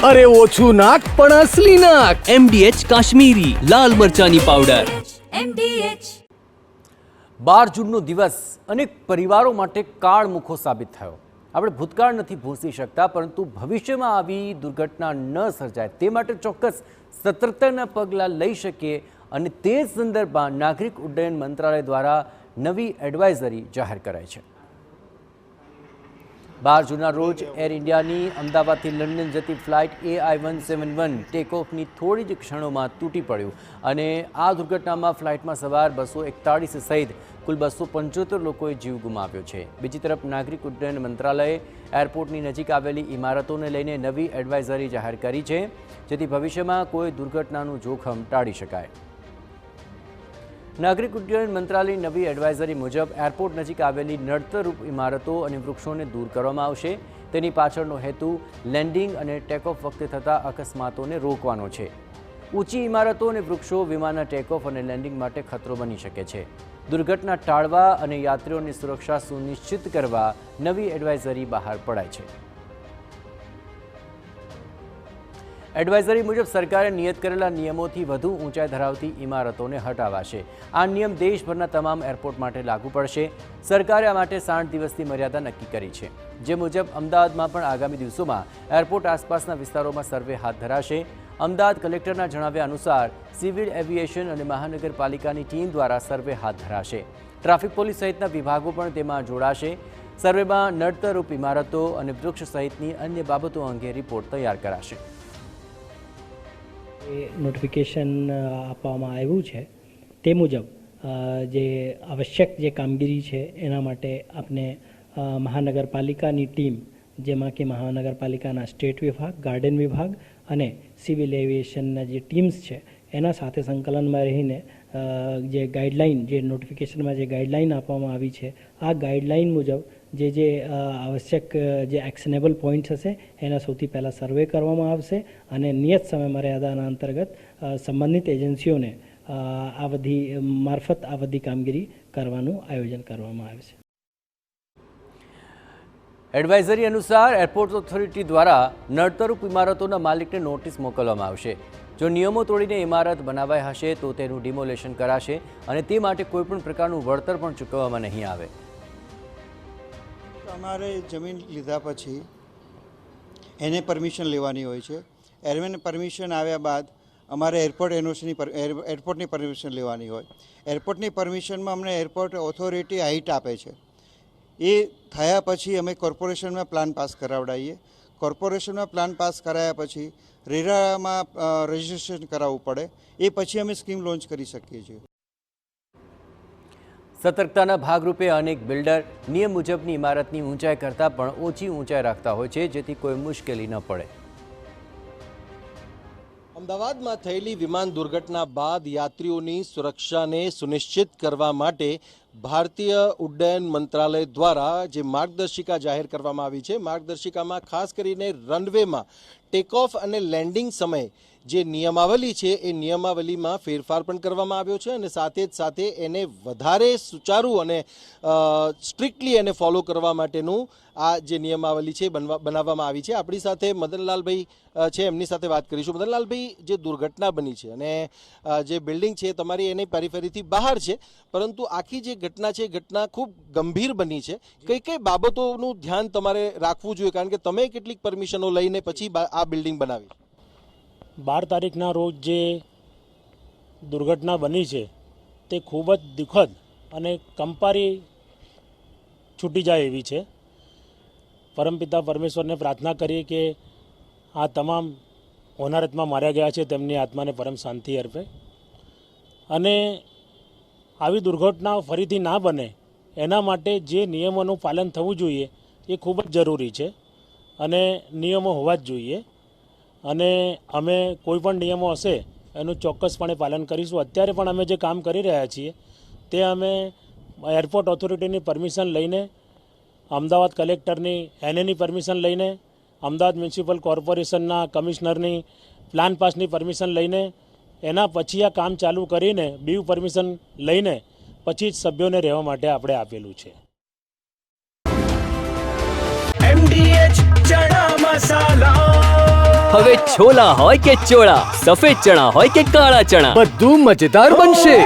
અરે ઓછું નાક પણ અસલી નાક. MDH કાશ્મીરી લાલ મરચાની પાવડર. MDH 12 જૂનનો દિવસ અનેક પરિવારો માટે કાળમુખો સાબિત થયો. આપણે ભૂતકાળ નથી ભૂંસી શકતા, પરંતુ ભવિષ્યમાં આવી દુર્ઘટના ન સર્જાય તે માટે ચોક્કસ સતર્કતાના પગલાં લઈ શકીએ, અને તે જ સંદર્ભમાં નાગરિક ઉડ્ડયન મંત્રાલય દ્વારા નવી એડવાઇઝરી જાહેર કરાઈ છે. 12 જૂનના રોજ એર ઇન્ડિયાની અમદાવાદથી લંડન જતી ફ્લાઇટ AI-171 ટેકઓફની થોડી જ ક્ષણોમાં તૂટી પડ્યું, અને આ દુર્ઘટનામાં ફ્લાઇટમાં સવાર 241 સહિત કુલ 275 લોકોએ જીવ ગુમાવ્યો છે. બીજી તરફ નાગરિક ઉડ્ડયન મંત્રાલયે એરપોર્ટની નજીક આવેલી ઇમારતોને લઈને નવી એડવાઇઝરી જાહેર કરી છે, જેથી ભવિષ્યમાં કોઈ દુર્ઘટનાનું જોખમ ટાળી શકાય. નાગરિક ઉડ્ડયન મંત્રાલયની નવી એડવાઇઝરી મુજબ એરપોર્ટ નજીક આવેલી નડતરરૂપ ઇમારતો અને વૃક્ષોને દૂર કરવામાં આવશે. તેની પાછળનો હેતુ લેન્ડિંગ અને ટેકઓફ વખતે થતા અકસ્માતોને રોકવાનો છે. ઊંચી ઇમારતો અને વૃક્ષો વિમાનના ટેકઓફ અને લેન્ડિંગ માટે ખતરો બની શકે છે. દુર્ઘટના ટાળવા અને યાત્રીઓની સુરક્ષા સુનિશ્ચિત કરવા નવી એડવાઇઝરી બહાર પડાઈ છે. એડવાઇઝરી મુજબ સરકારે નિયત કરેલા નિયમોથી વધુ ઊંચાઈ ધરાવતી ઇમારતોને હટાવાશે. આ નિયમ દેશભરના તમામ એરપોર્ટ માટે લાગુ પડશે. સરકારે આ માટે 60 દિવસની મર્યાદા નક્કી કરી છે, જે મુજબ અમદાવાદમાં પણ આગામી દિવસોમાં એરપોર્ટ આસપાસના વિસ્તારોમાં સર્વે હાથ ધરાશે. અમદાવાદ કલેક્ટરના જણાવ્યા અનુસાર સિવિલ એવિએશન અને મહાનગરપાલિકાની ટીમ દ્વારા સર્વે હાથ ધરાશે. ટ્રાફિક પોલીસ સહિતના વિભાગો પણ તેમાં જોડાશે. સર્વેમાં નડતરરૂપ ઇમારતો અને વૃક્ષ સહિતની અન્ય બાબતો અંગે રિપોર્ટ તૈયાર કરાશે. નોટિફિકેશન આપવામાં આવ્યું છે તે મુજબ જે આવશ્યક જે કામગીરી છે એના માટે આપણે મહાનગરપાલિકાની ટીમ, જેમાં કે મહાનગરપાલિકાના સ્ટેટ વિભાગ, ગાર્ડન વિભાગ અને સિવિલ એવિએશનના જે ટીમ્સ છે એના સાથે સંકલનમાં રહીને જે ગાઈડલાઇન, જે નોટિફિકેશનમાં જે ગાઈડલાઇન આપવામાં આવી છે, આ ગાઈડલાઇન મુજબ જે આવશ્યક જે એક્શનેબલ પોઈન્ટ્સ હશે એના સૌથી પહેલાં સર્વે કરવામાં આવશે, અને નિયત સમય મર્યાદાના અંતર્ગત સંબંધિત એજન્સીઓને આ બધી કામગીરી કરવાનું આયોજન કરવામાં આવે છે. એડવાઇઝરી અનુસાર એરપોર્ટ ઓથોરિટી દ્વારા નડતરરૂપ ઇમારતોના માલિકને નોટિસ મોકલવામાં આવશે. જો નિયમો તોડીને ઇમારત બનાવાઈ હશે તો તેનું ડિમોલેશન કરાશે, અને તે માટે કોઈપણ પ્રકારનું વળતર પણ ચૂકવવામાં નહીં આવે. અમારે જમીન લીધા પછી એને પરમિશન લેવાની હોય છે. એરમેન પરમિશન આવ્યા બાદ અમારે એરપોર્ટની પરમિશન લેવાની હોય. એરપોર્ટની પરમિશનમાં અમને એરપોર્ટ ઓથોરિટી હાઇટ આપે છે. એ થયા પછી અમે કોર્પોરેશનમાં પ્લાન પાસ કરાવડાવીએ. કોર્પોરેશનમાં પ્લાન પાસ કરાયા પછી રેરામાં રજિસ્ટ્રેશન કરાવવું પડે. એ પછી અમે સ્કીમ લોન્ચ કરી શકીએ છીએ. સતર્કતાના ભાગરૂપે અનેક બિલ્ડર નિયમ મુજબની ઇમારતની ઊંચાઈ કરતાં પણ ઓછી ઊંચાઈ રાખતા હોય છે, જેથી કોઈ મુશ્કેલી ન પડે. અમદાવાદમાં થયેલી વિમાન દુર્ઘટના બાદ યાત્રીઓની સુરક્ષાને સુનિશ્ચિત કરવા માટે ભારતીય ઉડ્ડયન મંત્રાલય દ્વારા જે માર્ગદર્શિકા જાહેર કરવામાં આવી છે, માર્ગદર્શિકામાં ખાસ કરીને રનવેમાં ટેકઓફ અને લેન્ડિંગ સમયે જે નિયમાવલી છે એ નિયમાવલીમાં ફેરફાર પણ કરવામાં આવ્યો છે, અને સાથે જ સાથે એને વધારે સુચારું અને સ્ટ્રિક્ટલી એને ફોલો કરવા માટેનું આ જે નિયમાવલી છે બનાવવામાં આવી છે. આપણી સાથે મદનલાલભાઈ છે, એમની સાથે વાત કરીશું. મદનલાલભાઈ, જે દુર્ઘટના બની છે અને જે બિલ્ડિંગ છે તમારી એની પેરીફેરીથી બહાર છે, પરંતુ આખી જે ઘટના છે ઘટના ખૂબ ગંભીર બની છે. કઈ કઈ બાબતોનું ધ્યાન તમારે રાખવું જોઈએ, કારણ કે તમે કેટલીક પરમિશનો લઈને પછી આ બિલ્ડિંગ બનાવી? 12 તારીખના રોજ જે દુર્ઘટના બની છે તે ખૂબ જ દુઃખદ અને કંપારી છૂટી જાય એવી છે. પરમપિતા પરમેશ્વરને પ્રાર્થના કરીએ કે આ તમામ હોનારતમાં માર્યા ગયા છે તેમની આત્માને પરમ શાંતિ અર્પે, અને આવી દુર્ઘટના ફરીથી ના બને એના માટે જે નિયમોનું પાલન થવું જોઈએ એ ખૂબ જ જરૂરી છે, અને નિયમો હોવા જ જોઈએ. અને અમે કોઈ પણ નિયમો હશે એનું ચોક્કસપણે પાલન કરીશું. અત્યારે પણ અમે જે કામ કરી રહ્યા છીએ તે અમે એરપોર્ટ ઓથોરિટીની પરમિશન લઈને, અમદાવાદ કલેક્ટરની એનએની પરમિશન લઈને, અમદાવાદ મ્યુનિસિપલ કોર્પોરેશનના કમિશનરની પ્લાન પાસની પરમિશન લઈને, એના પછી આ કામ ચાલુ કરીને બીયુ પરમિશન લઈને પછી જ સભ્યોને રહેવા માટે આપણે આપેલું છે. MDH ચણા મસાલા હવે છોલા હોય કે ચોળા, સફેદ ચણા હોય કે કાળા ચણા, બધું મજેદાર બનશે.